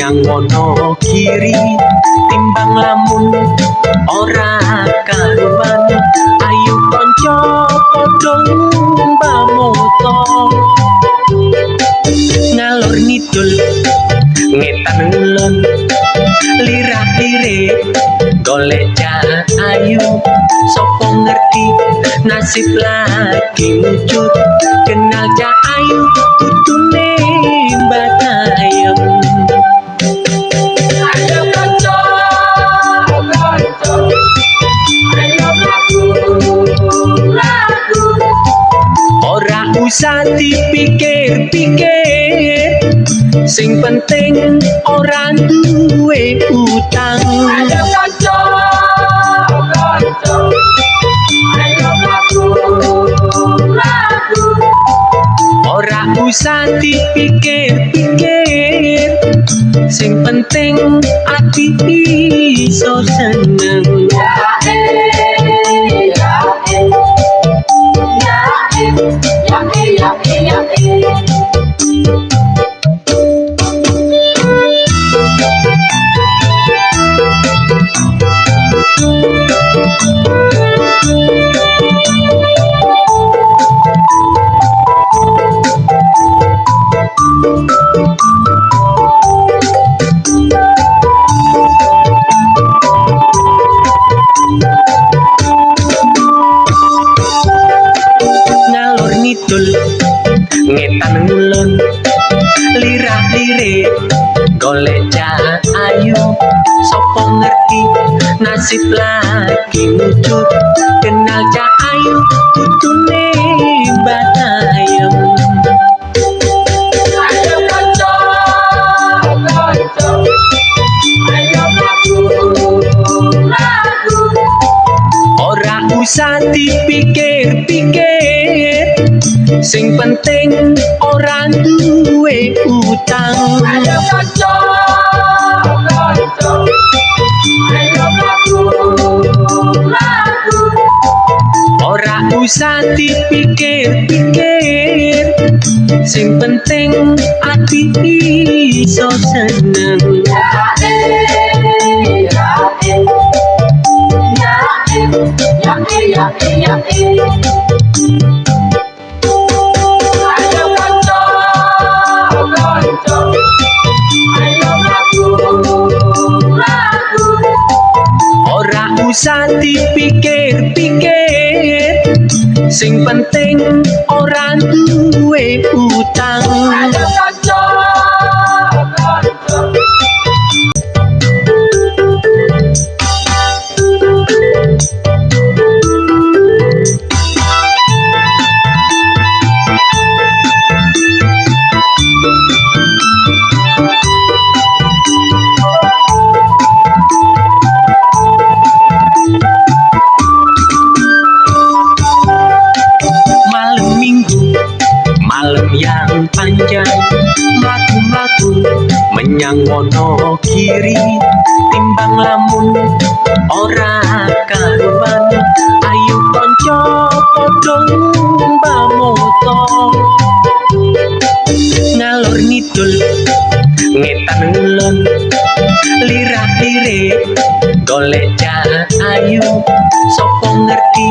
menyang wono kiri timbang lamun ora karuan ayo kanca padha mbamoto ngalor ngidul ngetan ngulon lirah lirik golek ayu sapa ngerti nasib lagi wujud kenal ayu kudune batayem ayo kanca ayo lagu ora usah dipikir-pikir sing penting ora duwe utang ayo kanca ayo lagu ora usah dipikir-pikir sing penting ati iso seneng ngalor ngidul ngetan ngulon lirah lirik golek ayu sapa ngerti nasib lagi wujud kenal ayu kudune batayem ayo kanca ayo lagu ora usah dipikir-pikir sing penting ora duwe utang ayo kanca ayo lagu ora usah dipikir-pikir sing penting ati iso seneng ayo kanca ayo lagu ora usah dipikir-pikir sing penting ora duwe utang ayo kanca malam yang panjang mlaku-mlaku menyang wono kiri timbang lamun ora karuan ayo kanca padha mbamoto ngalor ngidul ngetan ngulon lirah lirik golek ayu sapa ngerti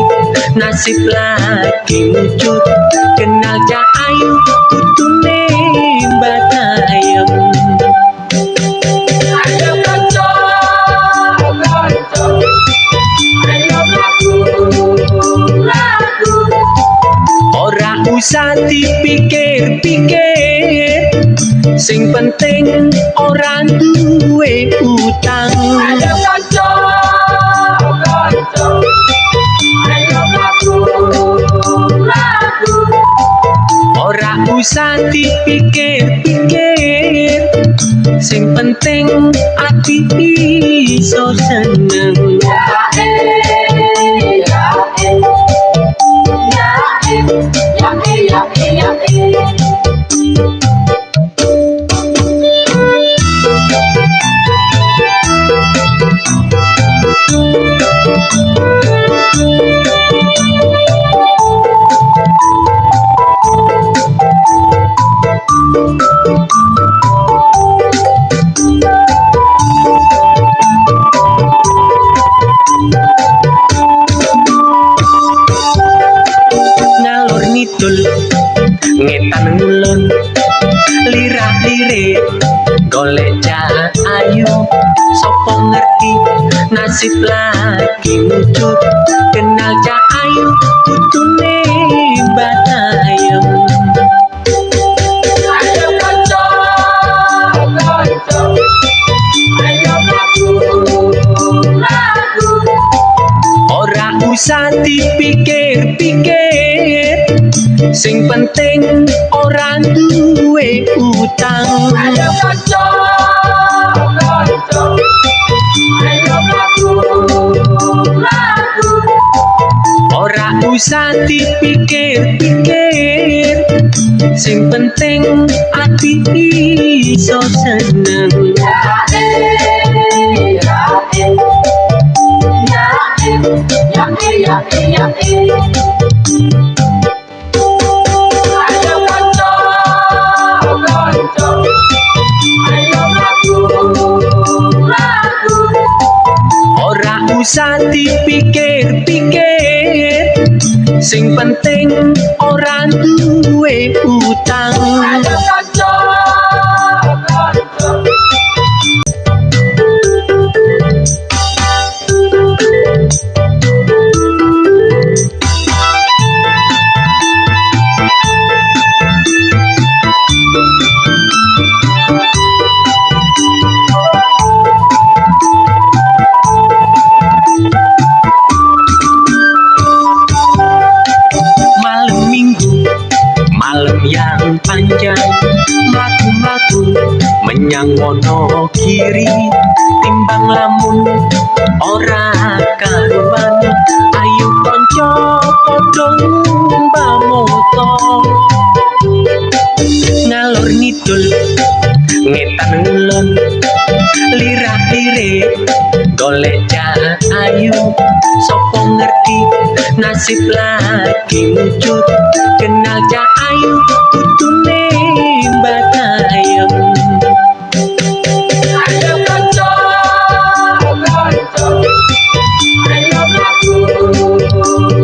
nasib lagi wujud kenal ayu kudune batayem ayo kanca ayo lagu ora usah dipikir-pikir sing penting ora duwe utang ayo kanca ayo lagu ora usah dipikir-pikir sing penting ati iso seneng Sopo ngerti nasib lagi muncul. Kenal Cak Ayu kutune batayem. Ayo kanca, kanca, ayo lagu. Ora usah dipikir-pikir, sing penting ora duwe utang. Ayo kanca, kanca, ayo lagu. Ora usah dipikir-pikir, sing penting ati iso seneng. Ayo kanca, kanca, ayo lagu. Ora usah dipikir-pikir, sing penting ora duwe utang. Ayo kanca, kanca. Malam yang panjang, mlaku-mlaku menyang Wonogiri. Timbang lamun ora karuan, ayo kanca padha numpak motor. Ngalor ngidul ngetan ngulon, lirah-lirik golek Cak Ayu. Sopo ngerti nasib lagi muncul. Kenal Cak Ayu kutune batayem. Ayo kanca, kanca, ayo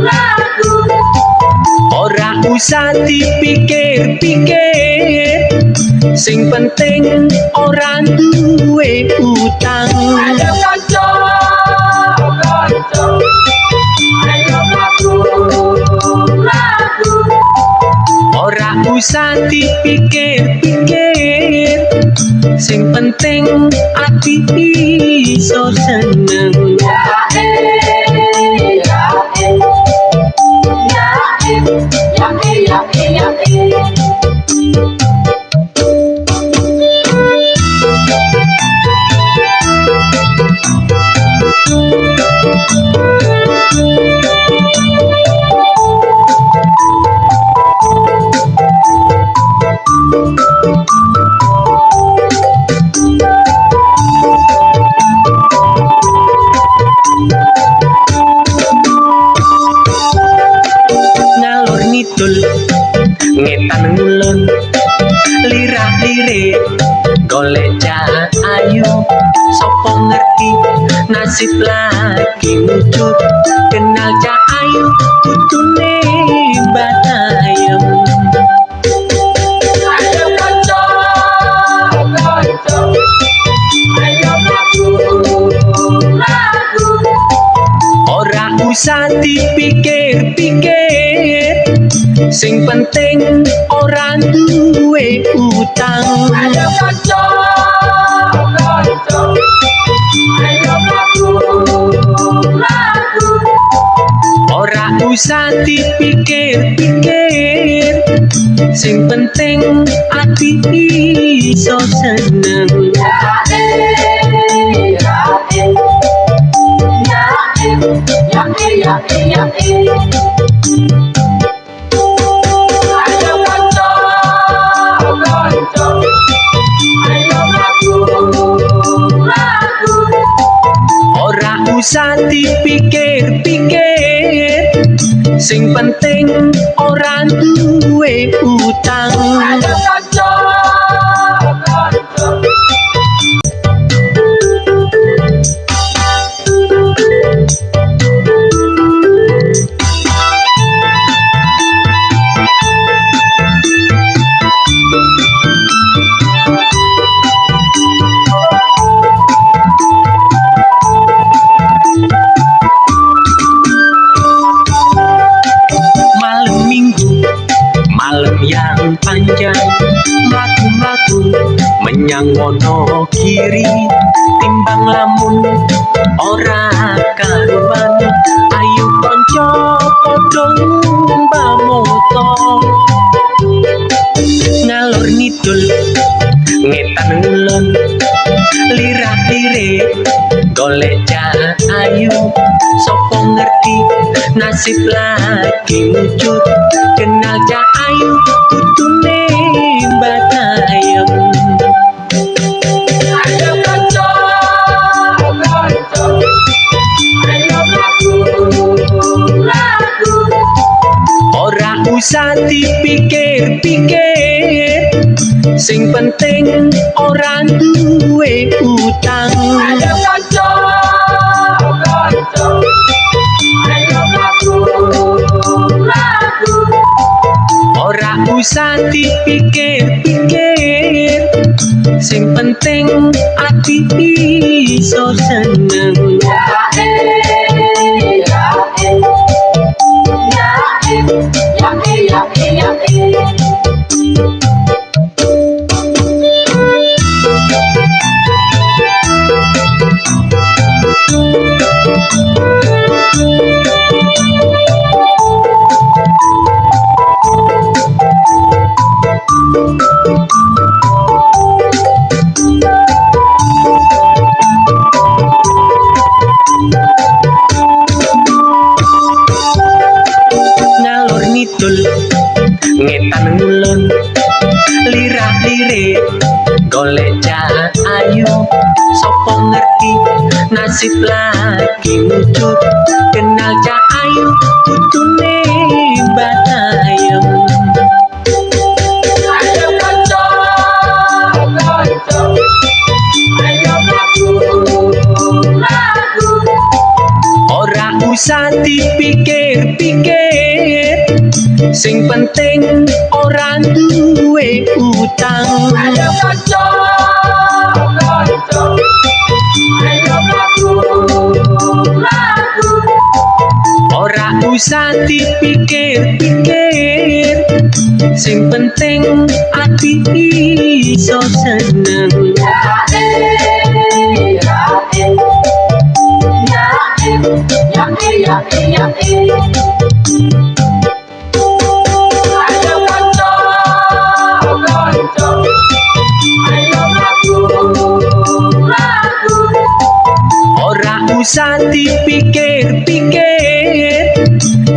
lagu. Ora usah dipikir-pikir, sing penting ora duwe utang. Ayo kanca, kanca, ayo lagu. Ora usah dipikir-pikir, sing penting ati iso seneng. Ngalor ngidul ngetan ngulon, lirah-lirik golek Cak Ayu. Sopo ngerti nasib lagi muncul. Kenal Cak Ayu kutune batayem. Ayo kanca, kanca, ayo lagu. Ora usah dipikir-pikir, sing penting ora duwe utang. Ayo kanca, kanca, ayo lagu. Ora usah dipikir-pikir, sing penting ati iso seneng. Ayo kanca, kanca, ayo lagu. Ora usah dipikir-pikir, sing penting ora duwe utang. Ayo kanca, kanca. yang ono kiri timbang lamun ora karuan ayo konco padha mbamoto ngalor ngidul ngetan ngulon lirah lirik golek ayu sopo ngerti nasib lagi wujud kenal ayu kudune batayem ayo kanca ayo lagu ora usah dipikir-pikir sing penting ora duwe utang ayo kanca ayo lagu ora usah dipikir-pikir sing penting ati iso seneng ngalor ngidul ngetan ngulon lirah lirik golek ayu sopo ngerti nasib lagi wujud kenal ayu kudune batayem ayo kanca ayo lagu ora usah dipikir-pikir, sing penting ora duwe utang. Ayo kanca, ayo lagu, ora usah dipikir-pikir, sing penting ati iso seneng. Ora usah dipikir-pikir,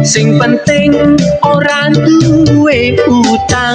sing penting ora duwe utang.